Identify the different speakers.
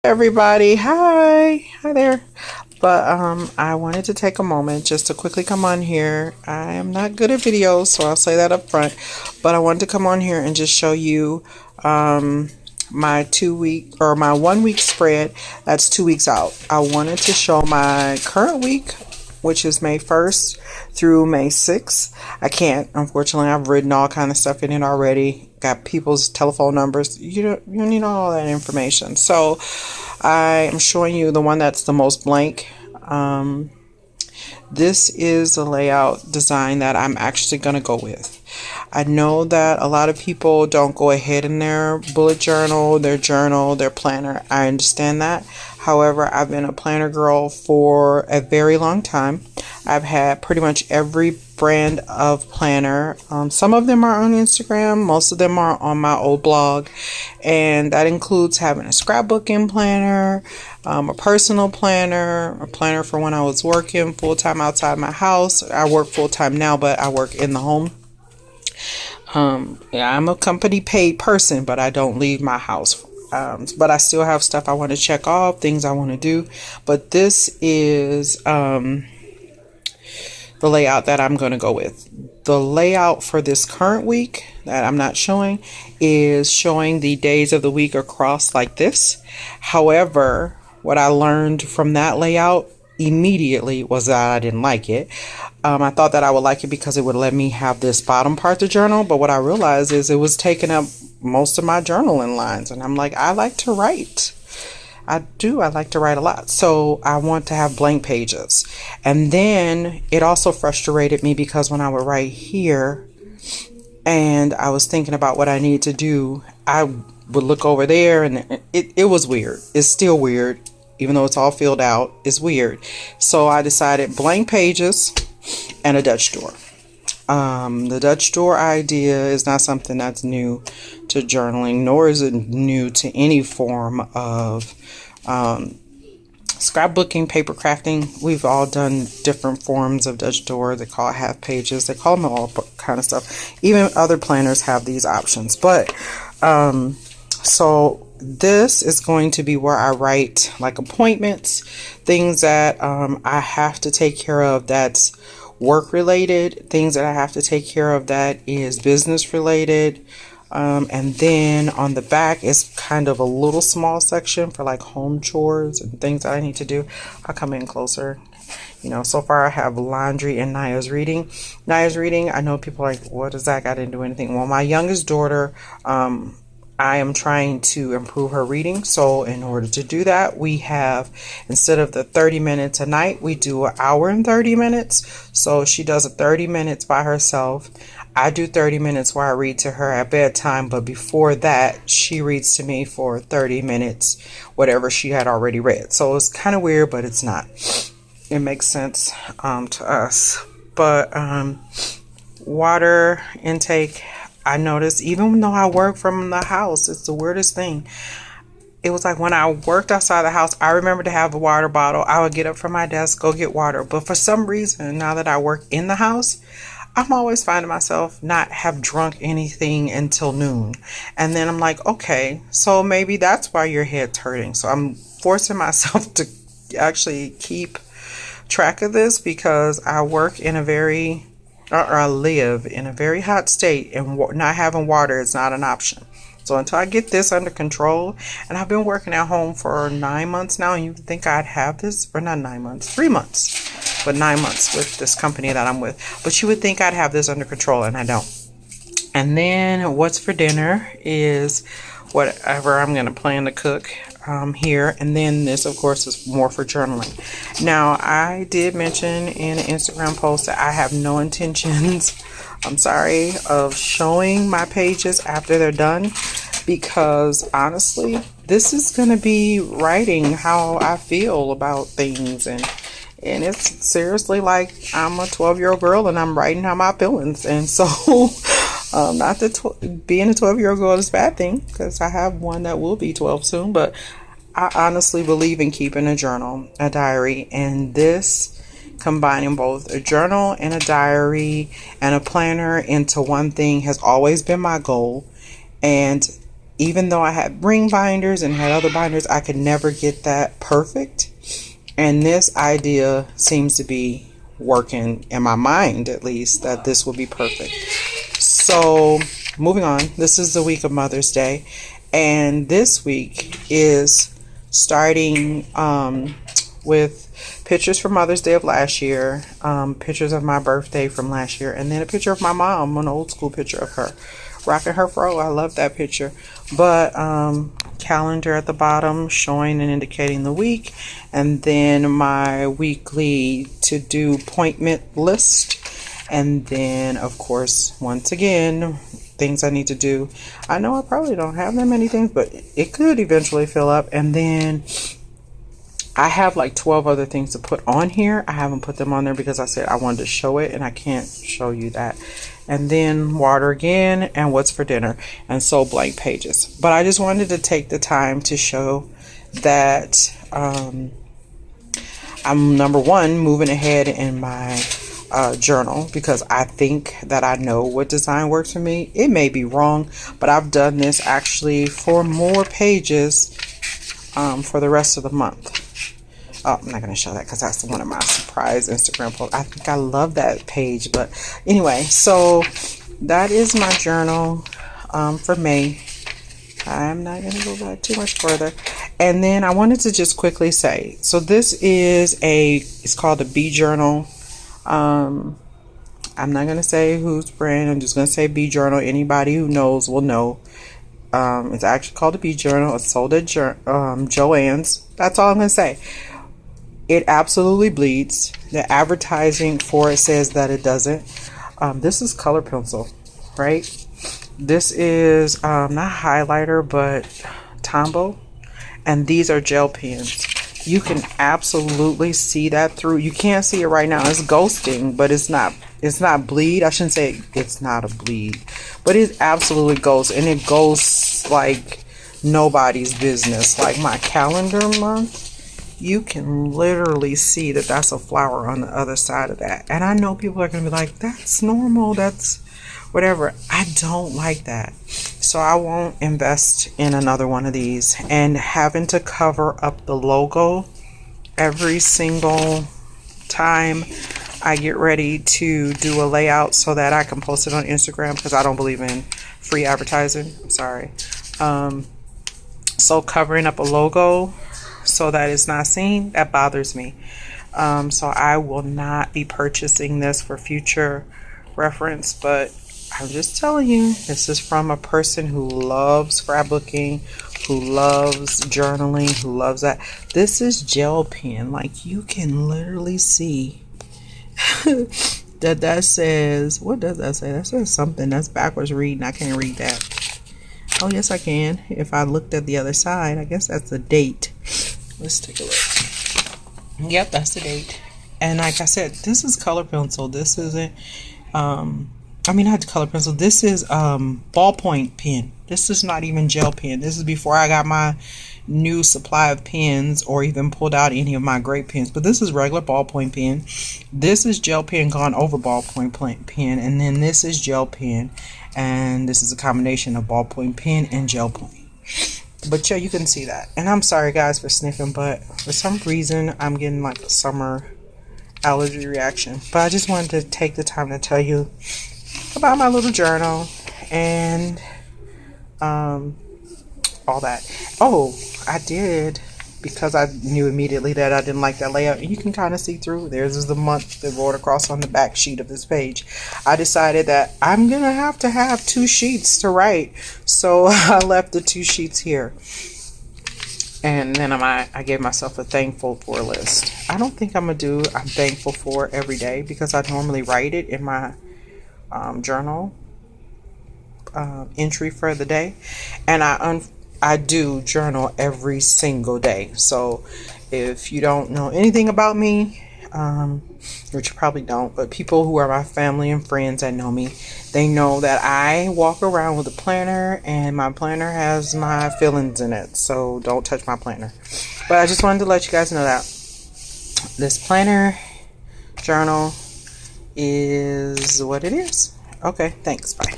Speaker 1: Everybody, hi there. But I wanted to take a moment just to quickly come on here. I am not good at videos, so I'll say that up front. But I wanted to come on here and just show you my 2 week or my 1 week spread. That's 2 weeks out. I wanted to show my current week, which is May 1st through May 6th. I can't, unfortunately. I've written all kind of stuff in it already. Got people's telephone numbers. You need all that information. So I am showing you the one that's the most blank. This is the layout design that I'm actually going to go with. I know that a lot of people don't go ahead in their bullet journal, their planner. I understand that. However, I've been a planner girl for a very long time. I've had pretty much every brand of planner. Some of them are on Instagram. Most of them are on my old blog. And that includes having a scrapbooking planner, a personal planner, a planner for when I was working full-time outside my house. I work full-time now, but I work in the home. Yeah, I'm a company paid person, but I don't leave my house. But I still have stuff I want to check off, things I want to do. But this is the layout that I'm going to go with. The layout for this current week that I'm not showing is showing the days of the week across like this. However, what I learned from that layout immediately was that I didn't like it. I thought that I would like it because it would let me have this bottom part to journal, but what I realized is it was taking up most of my journaling lines, and I'm like, I like to write. I like to write a lot, so I want to have blank pages. And then it also frustrated me because when I would write here and I was thinking about what I need to do, I would look over there and it was weird. It's still weird. Even though it's all filled out, it's weird. So I decided blank pages and a Dutch door. The Dutch door idea is not something that's new to journaling, nor is it new to any form of scrapbooking, paper crafting. We've all done different forms of Dutch door. They call it half pages. They call them all kind of stuff. Even other planners have these options. But so this is going to be where I write like appointments, things that I have to take care of that's work related, things that I have to take care of that is business related. And then on the back is kind of a little small section for like home chores and things that I need to do. I'll come in closer. So far I have laundry and Naya's reading. Naya's reading, I know people are like, what is that? I didn't do anything. Well, my youngest daughter, I am trying to improve her reading. So in order to do that, we have, instead of the 30 minutes a night, we do an hour and 30 minutes. So she does a 30 minutes by herself. I do 30 minutes where I read to her at bedtime. But before that, she reads to me for 30 minutes, whatever she had already read. So it's kind of weird, but it's not. It makes sense to us. But water intake, I noticed, even though I work from the house, it's the weirdest thing. It was like when I worked outside the house, I remember to have a water bottle. I would get up from my desk, go get water. But for some reason, now that I work in the house, I'm always finding myself not have drunk anything until noon. And then I'm like, okay, so maybe that's why your head's hurting. So I'm forcing myself to actually keep track of this because I work in or I live in a very hot state, and not having water is not an option. So until I get this under control, and I've been working at home for 9 months now, and you think I'd have this, or not 9 months, 3 months, but 9 months with this company that I'm with. But you would think I'd have this under control, and I don't. And then what's for dinner is whatever I'm going to plan to cook here. And then this, of course, is more for journaling. Now, I did mention in an Instagram post that I have no intentions, I'm sorry, of showing my pages after they're done. Because honestly, this is going to be writing how I feel about things. And it's seriously like I'm a 12-year-old girl and I'm writing how my feelings. And so not that being a 12-year-old girl is a bad thing, because I have one that will be 12 soon, but I honestly believe in keeping a journal, a diary, and this, combining both a journal and a diary and a planner into one thing, has always been my goal. And even though I had ring binders and had other binders, I could never get that perfect. And this idea seems to be working in my mind, at least, that this will be perfect. So moving on, this is the week of Mother's Day, and this week is starting with pictures from Mother's Day of last year, pictures of my birthday from last year, and then a picture of my mom, an old school picture of her rocking her fro. I love that picture. But calendar at the bottom showing and indicating the week, and then my weekly to do appointment list, and then of course, once again, things I need to do. I know I probably don't have that many things, but it could eventually fill up. And then I have like 12 other things to put on here. I haven't put them on there because I said I wanted to show it, and I can't show you that. And then water again, and what's for dinner, and so blank pages. But I just wanted to take the time to show that I'm, number one, moving ahead in my journal, because I think that I know what design works for me. It may be wrong, but I've done this actually for more pages for the rest of the month. Oh, I'm not going to show that because that's one of my surprise Instagram posts. I think I love that page. But anyway, so that is my journal for May. I'm not going to go back too much further. And then I wanted to just quickly say, so this is it's called a Bee Journal. I'm not going to say whose brand. I'm just going to say Bee Journal. Anybody who knows will know. It's actually called a Bee Journal. It's sold at Joann's. That's all I'm going to say. It absolutely bleeds. The advertising for it says that it doesn't. This is color pencil, right? This is not highlighter, but Tombow. And these are gel pens. You can absolutely see that through. You can't see it right now. It's ghosting, but it's not bleed. I shouldn't say it's not a bleed, but it absolutely goes, and it goes like nobody's business. Like my calendar month, you can literally see that that's a flower on the other side of that. And I know people are going to be like, that's normal, that's whatever. I don't like that. So I won't invest in another one of these. And having to cover up the logo every single time I get ready to do a layout so that I can post it on Instagram, because I don't believe in free advertising. I'm sorry. So covering up a logo so that it's not seen, that bothers me. So I will not be purchasing this for future reference, but I'm just telling you, this is from a person who loves scrapbooking, who loves journaling, who loves that. This is gel pen. Like, you can literally see that says, what does that say? That says something. That's backwards reading. I can't read that. Oh, yes, I can. If I looked at the other side, I guess that's the date. Let's take a look. Yep, that's the date. And like I said, this is color pencil. This isn't, not color pencil. This is ballpoint pen. This is not even gel pen. This is before I got my new supply of pens or even pulled out any of my great pens. But this is regular ballpoint pen. This is gel pen gone over ballpoint pen. And then this is gel pen. And this is a combination of ballpoint pen and gel pen. But yeah, you can see that. And I'm sorry guys for sniffing, but for some reason I'm getting like a summer allergy reaction. But I just wanted to take the time to tell you about my little journal and all that. Oh, I did, because I knew immediately that I didn't like that layout. You can kind of see through. There's the month that rolled across on the back sheet of this page. I decided that I'm gonna have to have 2 sheets to write, so I left the 2 sheets here. And then I gave myself a thankful for list. I don't think I'm thankful for every day, because I normally write it in my journal entry for the day, and I do journal every single day. So if you don't know anything about me, which you probably don't, but people who are my family and friends that know me, they know that I walk around with a planner, and my planner has my feelings in it, so don't touch my planner. But I just wanted to let you guys know that this planner journal is what it is. Okay, thanks, bye.